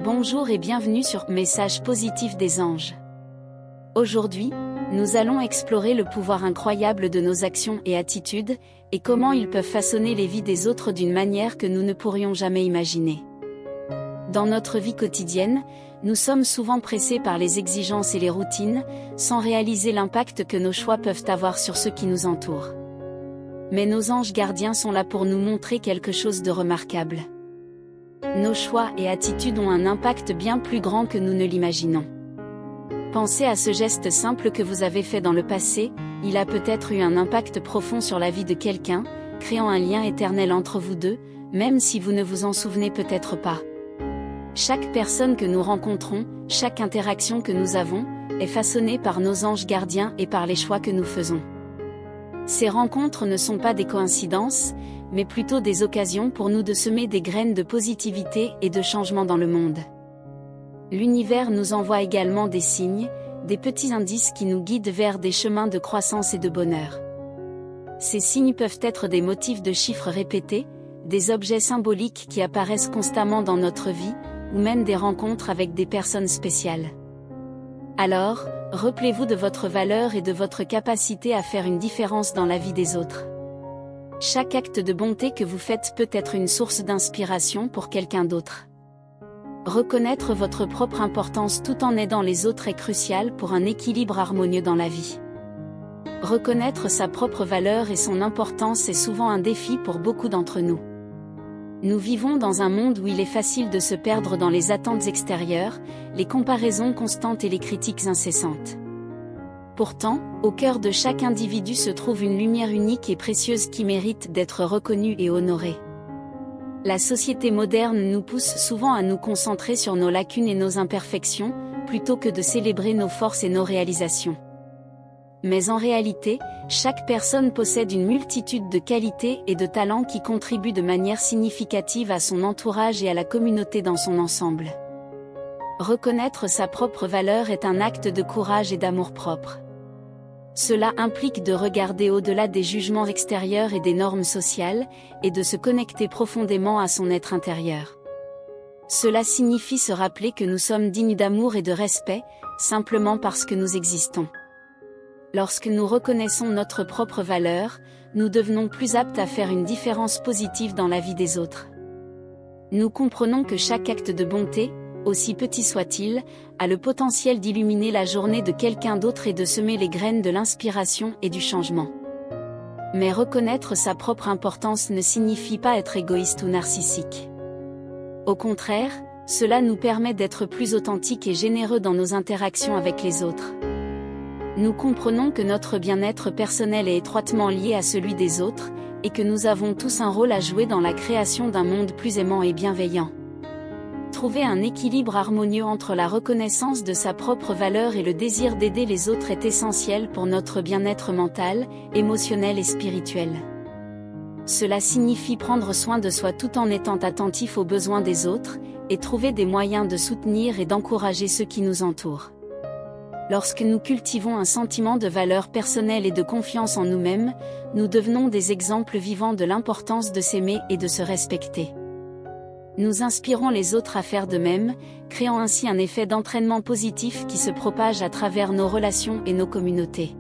Bonjour et bienvenue sur Message positif des anges. Aujourd'hui, nous allons explorer le pouvoir incroyable de nos actions et attitudes, et comment ils peuvent façonner les vies des autres d'une manière que nous ne pourrions jamais imaginer. Dans notre vie quotidienne, nous sommes souvent pressés par les exigences et les routines, sans réaliser l'impact que nos choix peuvent avoir sur ceux qui nous entourent. Mais nos anges gardiens sont là pour nous montrer quelque chose de remarquable. Nos choix et attitudes ont un impact bien plus grand que nous ne l'imaginons. Pensez à ce geste simple que vous avez fait dans le passé, il a peut-être eu un impact profond sur la vie de quelqu'un, créant un lien éternel entre vous deux, même si vous ne vous en souvenez peut-être pas. Chaque personne que nous rencontrons, chaque interaction que nous avons, est façonnée par nos anges gardiens et par les choix que nous faisons. Ces rencontres ne sont pas des coïncidences, mais plutôt des occasions pour nous de semer des graines de positivité et de changement dans le monde. L'univers nous envoie également des signes, des petits indices qui nous guident vers des chemins de croissance et de bonheur. Ces signes peuvent être des motifs de chiffres répétés, des objets symboliques qui apparaissent constamment dans notre vie, ou même des rencontres avec des personnes spéciales. Alors, rappelez-vous de votre valeur et de votre capacité à faire une différence dans la vie des autres. Chaque acte de bonté que vous faites peut être une source d'inspiration pour quelqu'un d'autre. Reconnaître votre propre importance tout en aidant les autres est crucial pour un équilibre harmonieux dans la vie. Reconnaître sa propre valeur et son importance est souvent un défi pour beaucoup d'entre nous. Nous vivons dans un monde où il est facile de se perdre dans les attentes extérieures, les comparaisons constantes et les critiques incessantes. Pourtant, au cœur de chaque individu se trouve une lumière unique et précieuse qui mérite d'être reconnue et honorée. La société moderne nous pousse souvent à nous concentrer sur nos lacunes et nos imperfections, plutôt que de célébrer nos forces et nos réalisations. Mais en réalité, chaque personne possède une multitude de qualités et de talents qui contribuent de manière significative à son entourage et à la communauté dans son ensemble. Reconnaître sa propre valeur est un acte de courage et d'amour-propre. Cela implique de regarder au-delà des jugements extérieurs et des normes sociales, et de se connecter profondément à son être intérieur. Cela signifie se rappeler que nous sommes dignes d'amour et de respect, simplement parce que nous existons. Lorsque nous reconnaissons notre propre valeur, nous devenons plus aptes à faire une différence positive dans la vie des autres. Nous comprenons que chaque acte de bonté, aussi petit soit-il, a le potentiel d'illuminer la journée de quelqu'un d'autre et de semer les graines de l'inspiration et du changement. Mais reconnaître sa propre importance ne signifie pas être égoïste ou narcissique. Au contraire, cela nous permet d'être plus authentiques et généreux dans nos interactions avec les autres. Nous comprenons que notre bien-être personnel est étroitement lié à celui des autres, et que nous avons tous un rôle à jouer dans la création d'un monde plus aimant et bienveillant. Trouver un équilibre harmonieux entre la reconnaissance de sa propre valeur et le désir d'aider les autres est essentiel pour notre bien-être mental, émotionnel et spirituel. Cela signifie prendre soin de soi tout en étant attentif aux besoins des autres, et trouver des moyens de soutenir et d'encourager ceux qui nous entourent. Lorsque nous cultivons un sentiment de valeur personnelle et de confiance en nous-mêmes, nous devenons des exemples vivants de l'importance de s'aimer et de se respecter. Nous inspirons les autres à faire de même, créant ainsi un effet d'entraînement positif qui se propage à travers nos relations et nos communautés.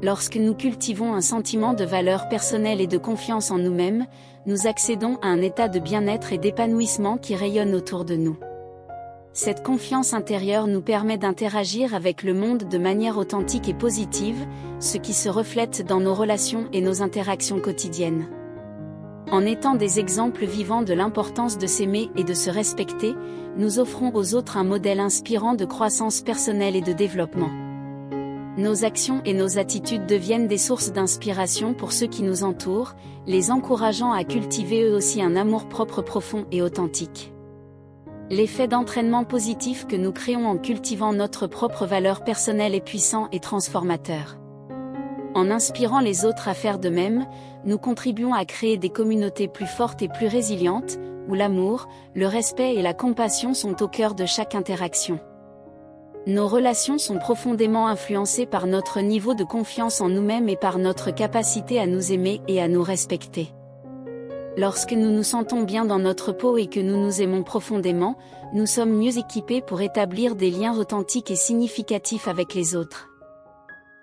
Lorsque nous cultivons un sentiment de valeur personnelle et de confiance en nous-mêmes, nous accédons à un état de bien-être et d'épanouissement qui rayonne autour de nous. Cette confiance intérieure nous permet d'interagir avec le monde de manière authentique et positive, ce qui se reflète dans nos relations et nos interactions quotidiennes. En étant des exemples vivants de l'importance de s'aimer et de se respecter, nous offrons aux autres un modèle inspirant de croissance personnelle et de développement. Nos actions et nos attitudes deviennent des sources d'inspiration pour ceux qui nous entourent, les encourageant à cultiver eux aussi un amour-propre profond et authentique. L'effet d'entraînement positif que nous créons en cultivant notre propre valeur personnelle est puissant et transformateur. En inspirant les autres à faire de même, nous contribuons à créer des communautés plus fortes et plus résilientes, où l'amour, le respect et la compassion sont au cœur de chaque interaction. Nos relations sont profondément influencées par notre niveau de confiance en nous-mêmes et par notre capacité à nous aimer et à nous respecter. Lorsque nous nous sentons bien dans notre peau et que nous nous aimons profondément, nous sommes mieux équipés pour établir des liens authentiques et significatifs avec les autres.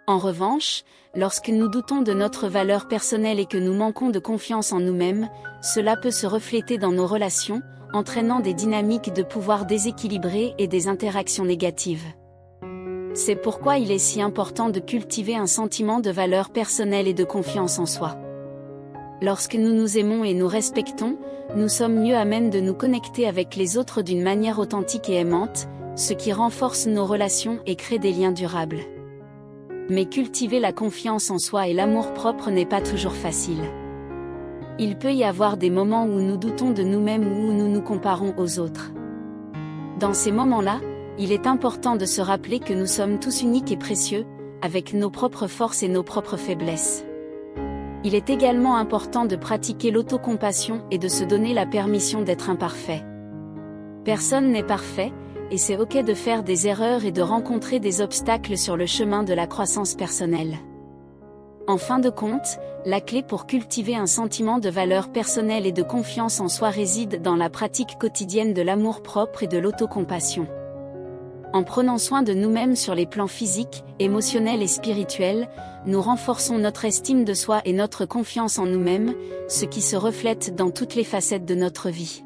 En revanche, lorsque nous doutons de notre valeur personnelle et que nous manquons de confiance en nous-mêmes, cela peut se refléter dans nos relations, entraînant des dynamiques de pouvoir déséquilibrées et des interactions négatives. C'est pourquoi il est si important de cultiver un sentiment de valeur personnelle et de confiance en soi. Lorsque nous nous aimons et nous respectons, nous sommes mieux à même de nous connecter avec les autres d'une manière authentique et aimante, ce qui renforce nos relations et crée des liens durables. Mais cultiver la confiance en soi et l'amour-propre n'est pas toujours facile. Il peut y avoir des moments où nous doutons de nous-mêmes ou où nous nous comparons aux autres. Dans ces moments-là, il est important de se rappeler que nous sommes tous uniques et précieux, avec nos propres forces et nos propres faiblesses. Il est également important de pratiquer l'autocompassion et de se donner la permission d'être imparfait. Personne n'est parfait, et c'est ok de faire des erreurs et de rencontrer des obstacles sur le chemin de la croissance personnelle. En fin de compte, la clé pour cultiver un sentiment de valeur personnelle et de confiance en soi réside dans la pratique quotidienne de l'amour-propre et de l'autocompassion. En prenant soin de nous-mêmes sur les plans physiques, émotionnels et spirituels, nous renforçons notre estime de soi et notre confiance en nous-mêmes, ce qui se reflète dans toutes les facettes de notre vie.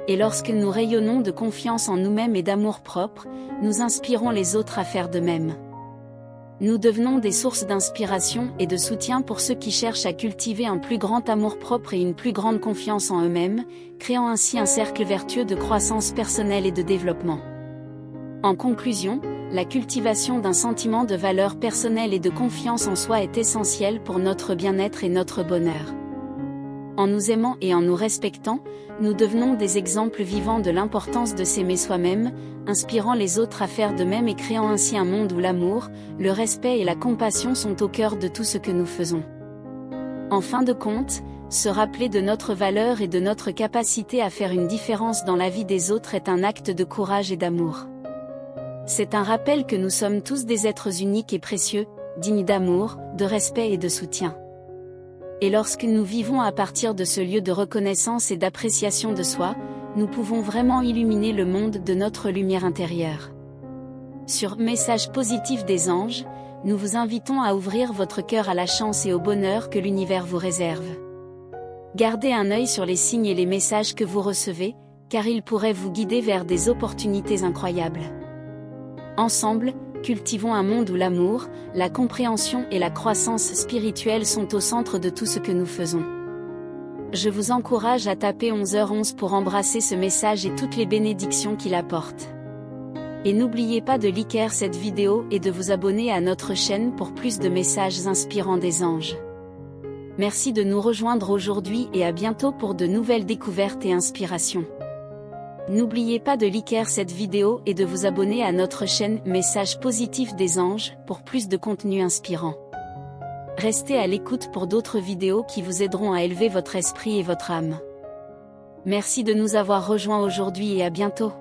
Et lorsque nous rayonnons de confiance en nous-mêmes et d'amour-propre, nous inspirons les autres à faire de même. Nous devenons des sources d'inspiration et de soutien pour ceux qui cherchent à cultiver un plus grand amour-propre et une plus grande confiance en eux-mêmes, créant ainsi un cercle vertueux de croissance personnelle et de développement. En conclusion, la cultivation d'un sentiment de valeur personnelle et de confiance en soi est essentielle pour notre bien-être et notre bonheur. En nous aimant et en nous respectant, nous devenons des exemples vivants de l'importance de s'aimer soi-même, inspirant les autres à faire de même et créant ainsi un monde où l'amour, le respect et la compassion sont au cœur de tout ce que nous faisons. En fin de compte, se rappeler de notre valeur et de notre capacité à faire une différence dans la vie des autres est un acte de courage et d'amour. C'est un rappel que nous sommes tous des êtres uniques et précieux, dignes d'amour, de respect et de soutien. Et lorsque nous vivons à partir de ce lieu de reconnaissance et d'appréciation de soi, nous pouvons vraiment illuminer le monde de notre lumière intérieure. Sur Message positif des anges, nous vous invitons à ouvrir votre cœur à la chance et au bonheur que l'univers vous réserve. Gardez un œil sur les signes et les messages que vous recevez, car ils pourraient vous guider vers des opportunités incroyables. Ensemble, cultivons un monde où l'amour, la compréhension et la croissance spirituelle sont au centre de tout ce que nous faisons. Je vous encourage à taper 11h11 pour embrasser ce message et toutes les bénédictions qu'il apporte. Et n'oubliez pas de liker cette vidéo et de vous abonner à notre chaîne pour plus de messages inspirants des anges. Merci de nous rejoindre aujourd'hui et à bientôt pour de nouvelles découvertes et inspirations. N'oubliez pas de liker cette vidéo et de vous abonner à notre chaîne Message positif des anges pour plus de contenu inspirant. Restez à l'écoute pour d'autres vidéos qui vous aideront à élever votre esprit et votre âme. Merci de nous avoir rejoints aujourd'hui et à bientôt.